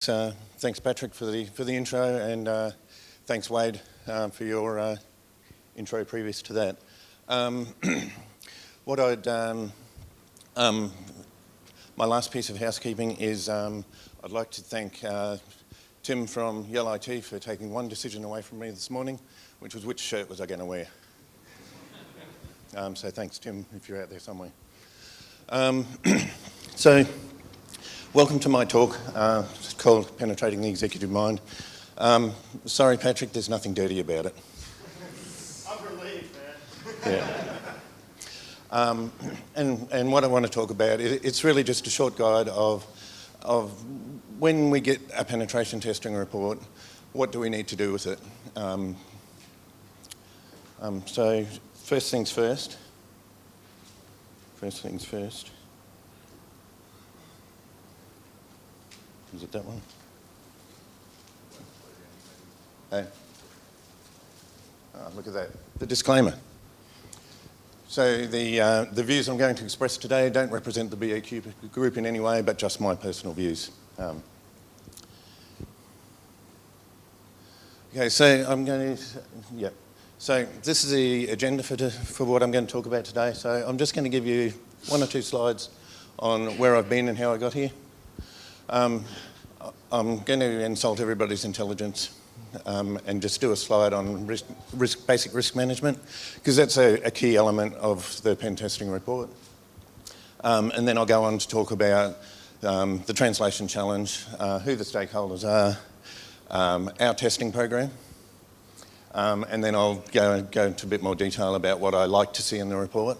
Thanks, Patrick, for the intro, and thanks, Wade, for your intro previous to that. My last piece of housekeeping is I'd like to thank Tim from Yell IT for taking one decision away from me this morning, which was which shirt was I going to wear. So thanks, Tim, if you're out there somewhere. So welcome to my talk. It's called Penetrating the Executive Mind. Sorry, Patrick, there's nothing dirty about it. I'm relieved, man. Yeah. And what I want to talk about, it's really just a short guide of when we get a penetration testing report, what do we need to do with it? So first things first. Is it that one? Hey. Oh, look at that. The disclaimer. So the views I'm going to express today don't represent the BAQ group in any way, but just my personal views. Okay, so I'm going to, yeah. So this is the agenda for what I'm going to talk about today. So I'm just going to give you one or two slides on where I've been and how I got here. I'm going to insult everybody's intelligence and just do a slide on basic risk management, because that's a key element of the pen testing report. And then I'll go on to talk about the translation challenge, who the stakeholders are, our testing program, and then I'll go into a bit more detail about what I like to see in the report,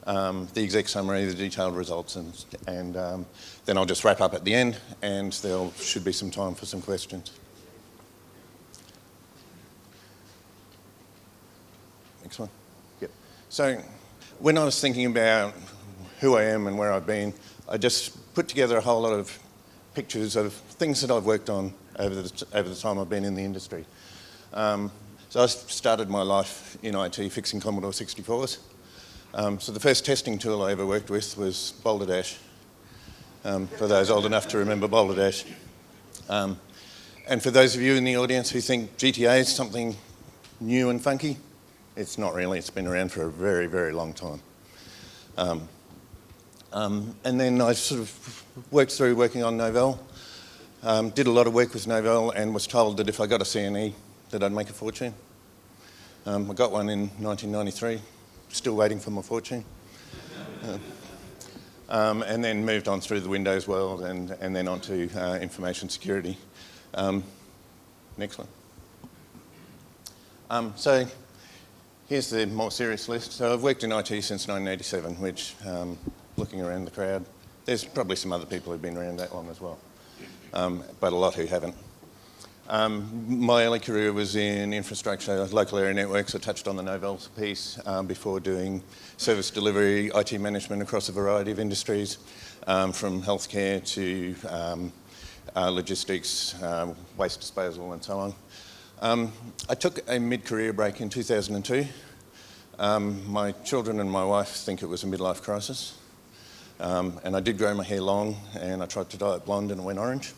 the exec summary, the detailed results, and then I'll just wrap up at the end, and there should be some time for some questions. Next one. Yep. So when I was thinking about who I am and where I've been, I just put together a whole lot of pictures of things that I've worked on over the time I've been in the industry. So I started my life in IT fixing Commodore 64s. So the first testing tool I ever worked with was Boulder Dash, for those old enough to remember Boulder Dash. And for those of you in the audience who think GTA is something new and funky, it's not really. It's been around for a very, very long time. And then I sort of worked through working on Novell, did a lot of work with Novell, and was told that if I got a CNE that I'd make a fortune. I got one in 1993, still waiting for my fortune. And then moved on through the Windows world and then on to information security. Next one. So here's the more serious list. So I've worked in IT since 1987, which, looking around the crowd, there's probably some other people who've been around that long as well, but a lot who haven't. My early career was in infrastructure, local area networks. I touched on the Novell piece before doing service delivery, IT management across a variety of industries, from healthcare to logistics, waste disposal and so on. I took a mid-career break in 2002. My children and my wife think it was a midlife crisis. And I did grow my hair long, and I tried to dye it blonde and it went orange.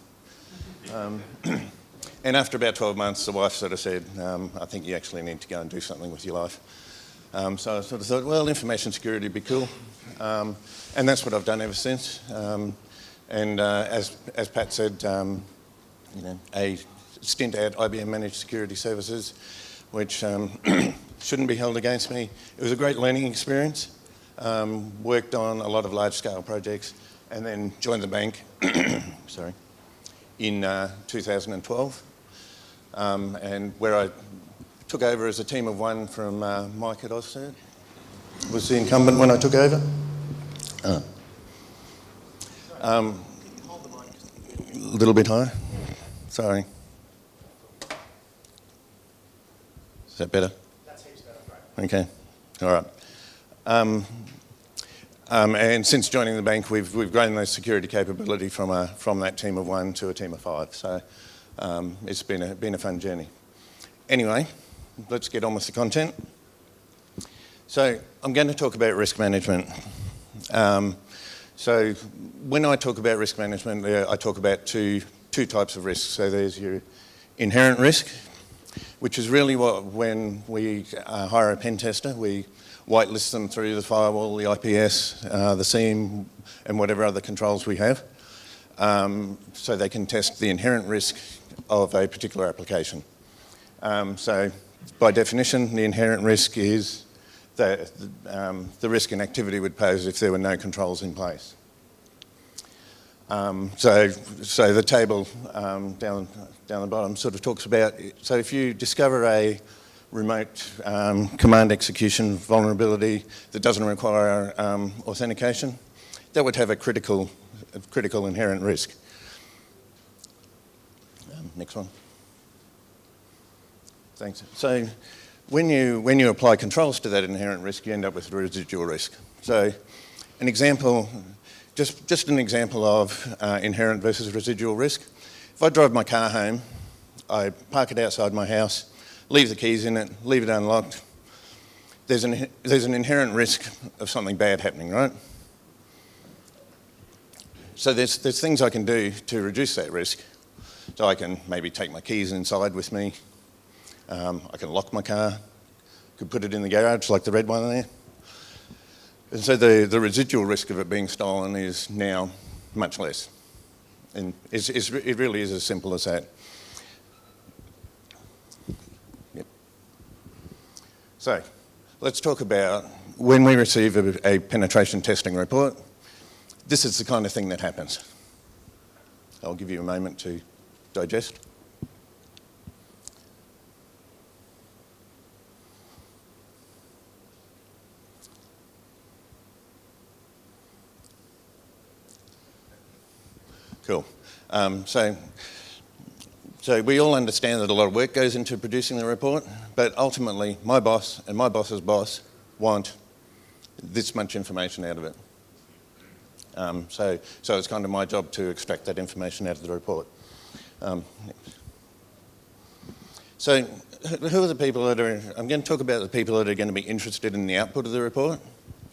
And after about 12 months, the wife sort of said, I think you actually need to go and do something with your life. So I sort of thought, well, information security would be cool. And that's what I've done ever since. And as Pat said, a stint at IBM Managed Security Services, which shouldn't be held against me. It was a great learning experience. Worked on a lot of large-scale projects, and then joined the bank in 2012, and where I took over as a team of one from Mike at Aucert. Was the incumbent when I took over. A little bit higher. Sorry. Is that better? That's heaps better, right? Okay. All right. And since joining the bank, we've grown the security capability from that team of one to a team of five. So it's been a fun journey. Anyway, let's get on with the content. So I'm going to talk about risk management. So when I talk about risk management, I talk about two two types of risks. So there's your inherent risk, which is really when we hire a pen tester, we whitelist them through the firewall, the IPS, the SIEM, and whatever other controls we have, so they can test the inherent risk of a particular application. So by definition, the inherent risk is the risk an activity would pose if there were no controls in place. So the table down the bottom sort of talks about, so if you discover a remote command execution vulnerability that doesn't require authentication, that would have a critical inherent risk. Next one. Thanks. So when you apply controls to that inherent risk, you end up with residual risk. So an example, just an example of inherent versus residual risk. If I drive my car home, I park it outside my house, leave the keys in it, leave it unlocked, there's an inherent risk of something bad happening, right? So there's things I can do to reduce that risk. So I can maybe take my keys inside with me, I can lock my car, could put it in the garage like the red one there. And so the residual risk of it being stolen is now much less. And it really is as simple as that. Yep. So let's talk about when we receive a penetration testing report, this is the kind of thing that happens. I'll give you a moment to digest. Cool. So we all understand that a lot of work goes into producing the report, but ultimately my boss and my boss's boss want this much information out of it. So it's kind of my job to extract that information out of the report. So who are the people that are, I'm going to talk about the people that are going to be interested in the output of the report,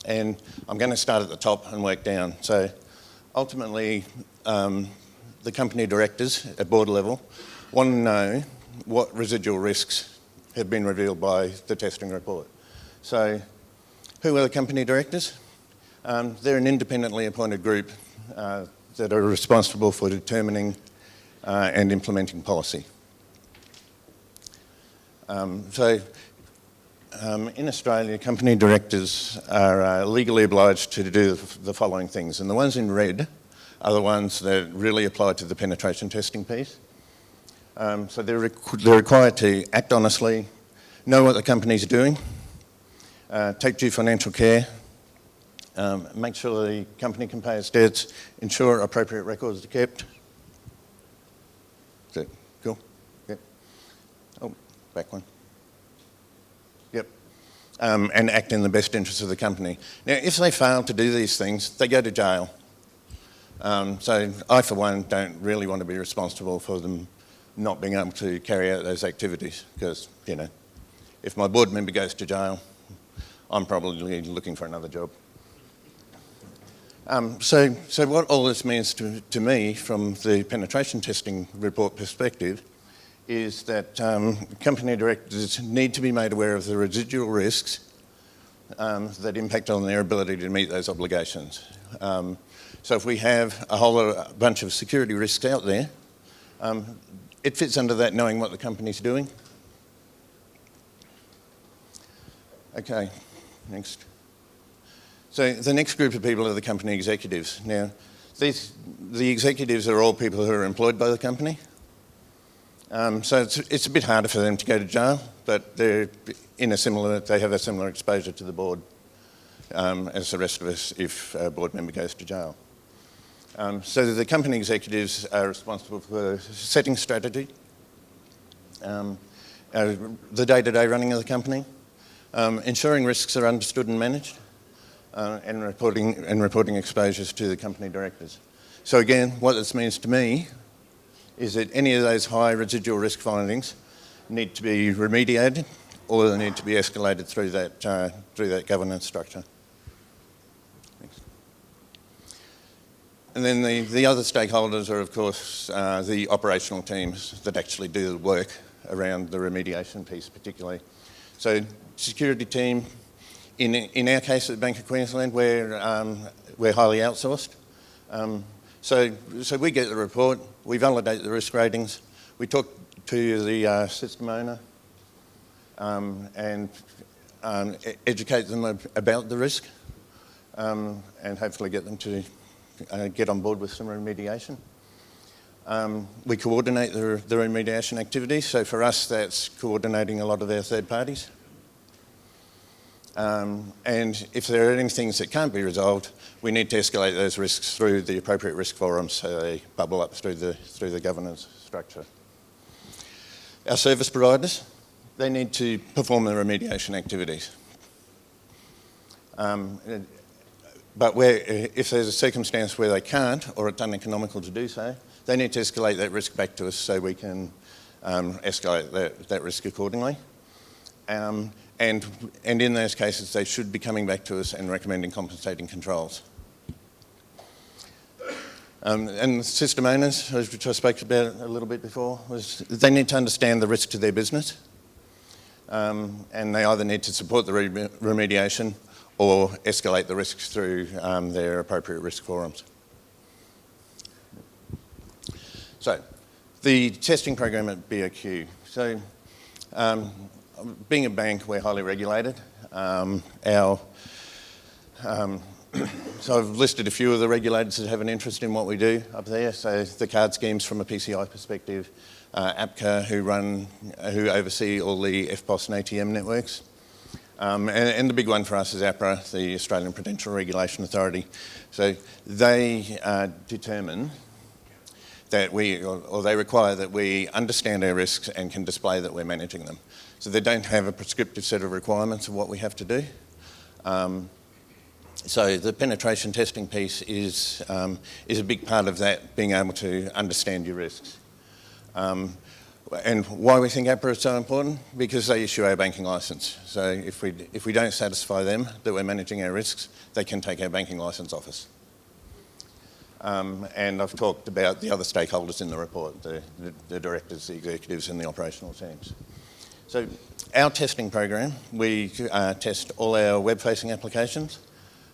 and I'm going to start at the top and work down. So ultimately, the company directors at board level want to know what residual risks have been revealed by the testing report. So who are the company directors? They're an independently appointed group that are responsible for determining and implementing policy. In Australia, company directors are legally obliged to do the following things, and the ones in red are the ones that really apply to the penetration testing piece. So they're required to act honestly, know what the company's doing, take due financial care, make sure the company can pay its debts, ensure appropriate records are kept. Is that cool? Yep. Oh, back one. Yep. And act in the best interest of the company. Now, if they fail to do these things, they go to jail. So I, for one, don't really want to be responsible for them not being able to carry out those activities because, you know, if my board member goes to jail, I'm probably looking for another job. So what all this means to me from the penetration testing report perspective is that company directors need to be made aware of the residual risks that impact on their ability to meet those obligations. So if we have a bunch of security risks out there, it fits under that knowing what the company's doing. Okay, next. So the next group of people are the company executives. Now, the executives are all people who are employed by the company. So it's a bit harder for them to go to jail, but they have a similar exposure to the board as the rest of us if a board member goes to jail. So the company executives are responsible for setting strategy, the day-to-day running of the company, ensuring risks are understood and managed, and reporting exposures to the company directors. So again, what this means to me is that any of those high residual risk findings need to be remediated or they need to be escalated through that governance structure. Thanks. And then the other stakeholders are, of course, the operational teams that actually do the work around the remediation piece particularly. So security team, in our case at the Bank of Queensland, we're highly outsourced. So we get the report, we validate the risk ratings, we talk to the system owner and educate them about the risk and hopefully get them to get on board with some remediation. We coordinate the remediation activities, so for us that's coordinating a lot of our third parties. And if there are any things that can't be resolved, we need to escalate those risks through the appropriate risk forums so they bubble up through the governance structure. Our service providers, they need to perform the remediation activities. But if there's a circumstance where they can't, or it's uneconomical to do so, they need to escalate that risk back to us so we can escalate that risk accordingly. And in those cases, they should be coming back to us and recommending compensating controls. And the system owners, which I spoke about a little bit before, they need to understand the risk to their business. And they either need to support the remediation or escalate the risks through their appropriate risk forums. So, the testing program at BOQ. So, being a bank, we're highly regulated. So I've listed a few of the regulators that have an interest in what we do up there. So the card schemes from a PCI perspective, APCA who oversee all the FPOS and ATM networks. And the big one for us is APRA, the Australian Prudential Regulation Authority. So they determine that they require that we understand our risks and can display that we're managing them. So they don't have a prescriptive set of requirements of what we have to do. So the penetration testing piece is a big part of that, being able to understand your risks. And why we think APRA is so important? Because they issue our banking licence. So if we don't satisfy them that we're managing our risks, they can take our banking licence off us. And I've talked about the other stakeholders in the report, the directors, the executives and the operational teams. So our testing program, we test all our web-facing applications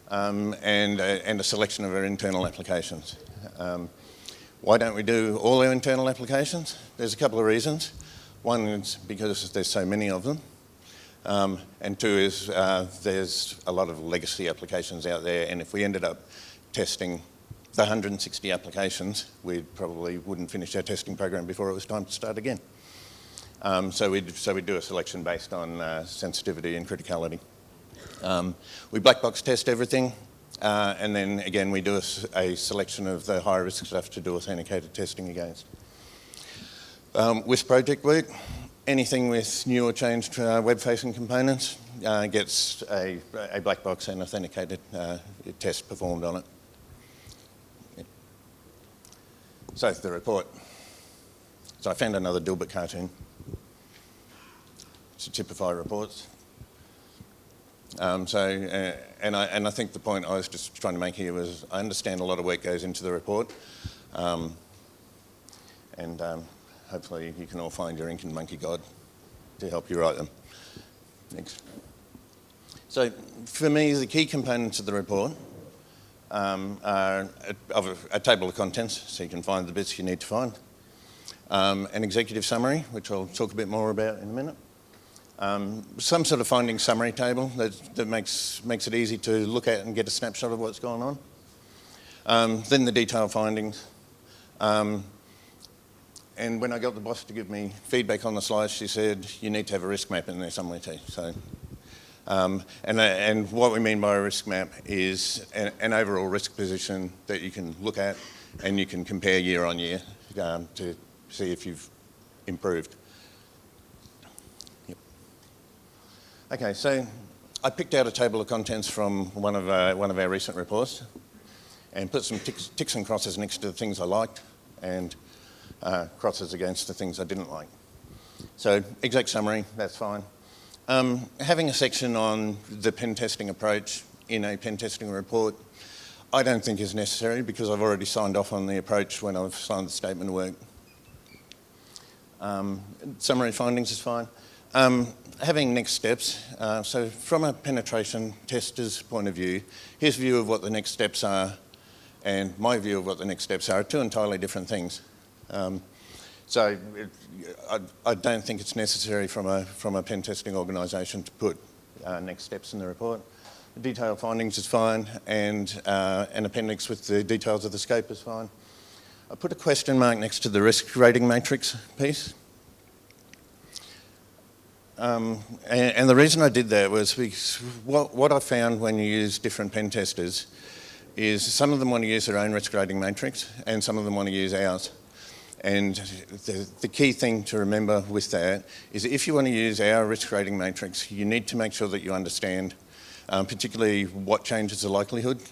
and a selection of our internal applications. Why don't we do all our internal applications? There's a couple of reasons. One is because there's so many of them. And two is there's a lot of legacy applications out there, and if we ended up testing the 160 applications, we probably wouldn't finish our testing program before it was time to start again. So we do a selection based on sensitivity and criticality. We black box test everything, and then again we do a selection of the high risk stuff to do authenticated testing against. With project work, anything with new or changed web-facing components gets a black box and authenticated test performed on it. So the report. So I found another Dilbert cartoon to typify reports. And I think the point I was just trying to make here was I understand a lot of work goes into the report, and hopefully you can all find your ink and monkey god to help you write them. Thanks. So for me, the key components of the report are a table of contents, so you can find the bits you need to find. An executive summary, which I'll talk a bit more about in a minute. Some sort of finding summary table that makes it easy to look at and get a snapshot of what's going on. Then the detailed findings. And when I got the boss to give me feedback on the slides, she said, you need to have a risk map in there somewhere too. So, and what we mean by a risk map is an overall risk position that you can look at and you can compare year on year to see if you've improved. Yep. Okay, so I picked out a table of contents from one of our recent reports and put some ticks and crosses next to the things I liked and crosses against the things I didn't like. So exec summary, that's fine. Having a section on the pen testing approach in a pen testing report, I don't think is necessary because I've already signed off on the approach when I've signed the statement of work. Summary findings is fine. Having next steps, so from a penetration tester's point of view, his view of what the next steps are and my view of what the next steps are two entirely different things. I don't think it's necessary from a pen testing organisation to put next steps in the report. The detailed findings is fine, and an appendix with the details of the scope is fine. I put a question mark next to the risk rating matrix piece. And the reason I did that was because what I found when you use different pen testers is some of them want to use their own risk rating matrix and some of them want to use ours. And the key thing to remember with that is if you want to use our risk rating matrix, you need to make sure that you understand particularly what changes the likelihood.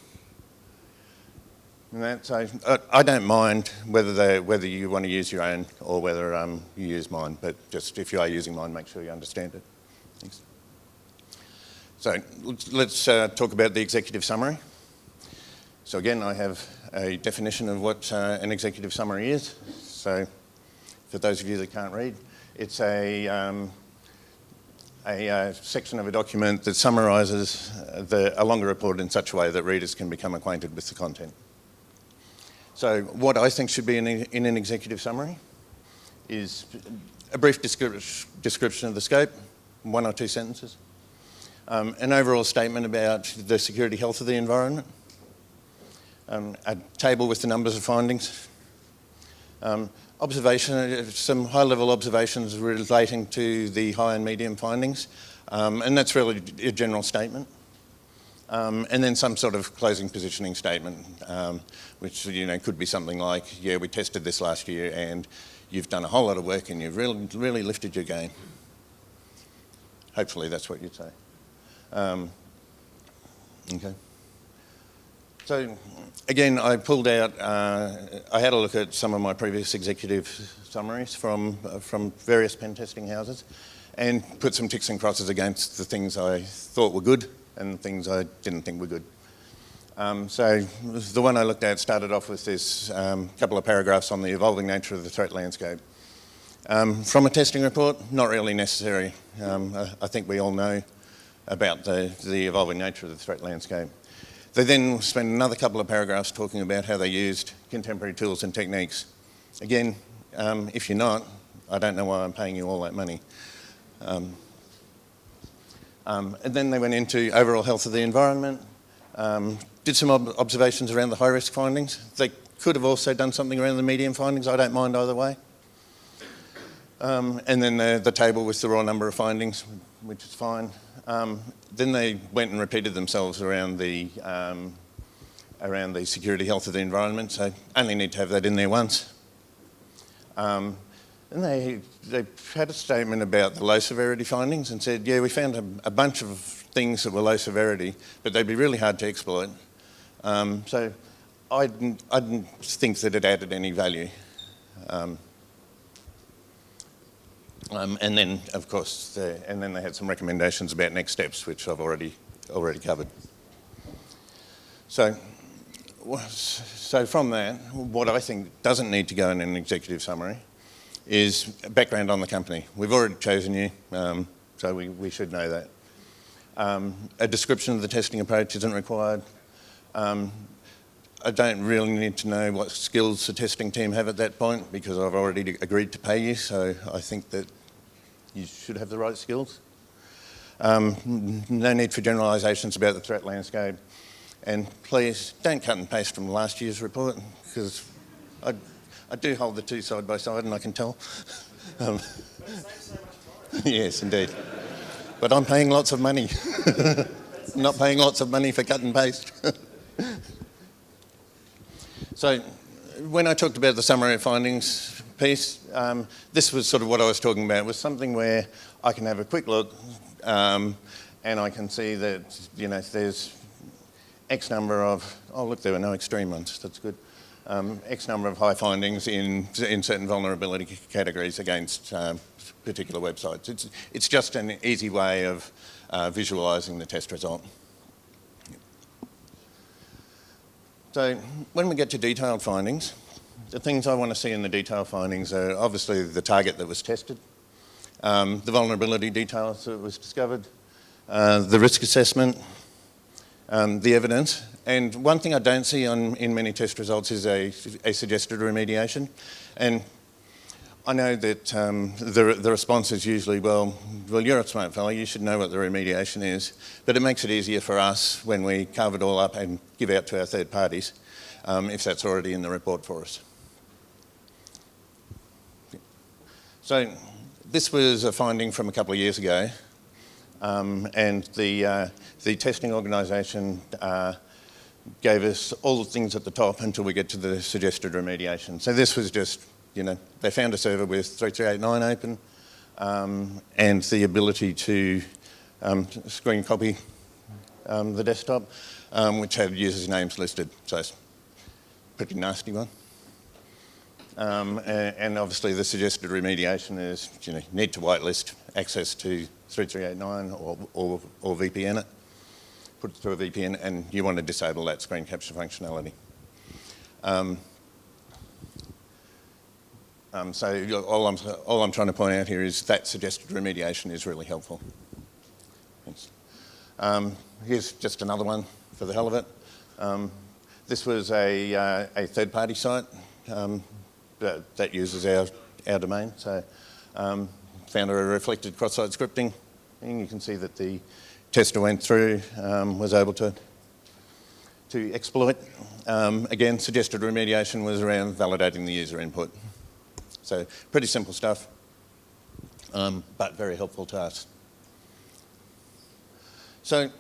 And that, so I don't mind whether you want to use your own or whether you use mine, but just if you are using mine, make sure you understand it. Thanks. So let's talk about the executive summary. So again, I have a definition of what an executive summary is. So for those of you that can't read, it's a section of a document that summarises a longer report in such a way that readers can become acquainted with the content. So what I think should be in an executive summary is a brief description of the scope, 1 or 2 sentences, an overall statement about the security health of the environment, a table with the numbers of findings, some high-level observations relating to the high and medium findings, and that's really a general statement. And then some sort of closing positioning statement, which could be something like, yeah, we tested this last year and you've done a whole lot of work and you've really lifted your game. Hopefully that's what you'd say. Okay. So again, I pulled out, I had a look at some of my previous executive summaries from various pen testing houses and put some ticks and crosses against the things I thought were good and things I didn't think were good. So the one I looked at started off with this couple of paragraphs on the evolving nature of the threat landscape. From a testing report, not really necessary. I think we all know about the evolving nature of the threat landscape. They then spend another couple of paragraphs talking about how they used contemporary tools and techniques. Again, if you're not, I don't know why I'm paying you all that money. And then they went into overall health of the environment, did some observations around the high-risk findings. They could have also done something around the medium findings. I don't mind either way. And then the table with the raw number of findings, which is fine. Then they went and repeated themselves around the security health of the environment, so only need to have that in there once. And they had a statement about the low severity findings and said, yeah, we found a bunch of things that were low severity, but they'd be really hard to exploit. So I didn't think that it added any value. And then, of course, they had some recommendations about next steps, which I've already covered. So from that, what I think doesn't need to go in an executive summary is background on the company. We've already chosen you, so we should know that. A description of the testing approach isn't required. I don't really need to know what skills the testing team have at that point because I've already agreed to pay you, so I think that you should have the right skills. No need for generalisations about the threat landscape. And please don't cut and paste from last year's report because I do hold the two side by side and I can tell. Yes, indeed. But I'm paying lots of money. Not paying lots of money for cut and paste. So when I talked about the summary of findings piece, this was sort of what I was talking about. It was something where I can have a quick look and I can see that, there's X number of, oh look, there were no extreme ones, that's good. X number of high findings in certain vulnerability categories against particular websites. It's just an easy way of visualising the test result. So when we get to detailed findings, the things I want to see in the detailed findings are obviously the target that was tested, the vulnerability details that was discovered, the risk assessment, the evidence. And one thing I don't see in many test results is a suggested remediation. And I know that the response is usually, well, you're a smart fellow, you should know what the remediation is. But it makes it easier for us when we carve it all up and give out to our third parties, if that's already in the report for us. So this was a finding from a couple of years ago, and the testing organisation gave us all the things at the top until we get to the suggested remediation. So this was just, they found a server with 3389 open and the ability to screen copy the desktop, which had users' names listed. So it's a pretty nasty one. And obviously the suggested remediation is, need to whitelist access to 3389 or VPN it, put it through a VPN, and you want to disable that screen capture functionality. So all I'm trying to point out here is that suggested remediation is really helpful. Thanks. Here's just another one for the hell of it. This was a third-party site that uses our domain. So found a reflected cross-site scripting, and you can see that the tester went through, was able to exploit. Again, suggested remediation was around validating the user input. So pretty simple stuff, but very helpful to us. So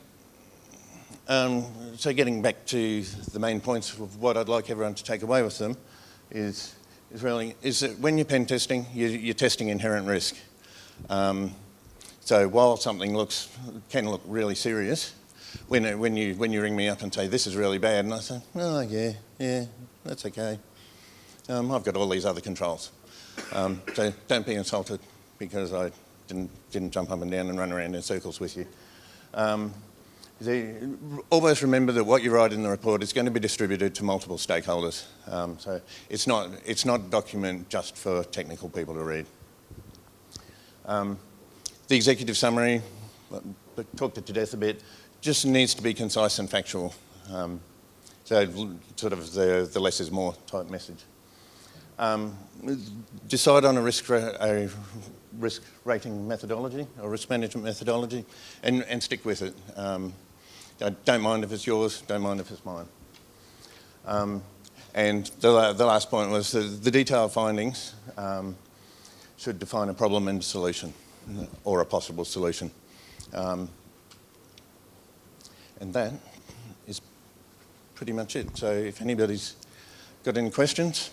getting back to the main points of what I'd like everyone to take away with them is that when you're pen testing, you're testing inherent risk. So while something can look really serious, when you ring me up and say this is really bad, and I say, oh yeah, that's okay. I've got all these other controls. So don't be insulted because I didn't jump up and down and run around in circles with you. Always remember that what you write in the report is going to be distributed to multiple stakeholders. So it's not a document just for technical people to read. The executive summary, I talked it to death a bit, just needs to be concise and factual. So sort of the less is more type message. Decide on a risk rating methodology or risk management methodology and stick with it. I don't mind if it's yours, don't mind if it's mine. And the last point was the detailed findings should define a problem and a solution or a possible solution. And that is pretty much it. So if anybody's got any questions,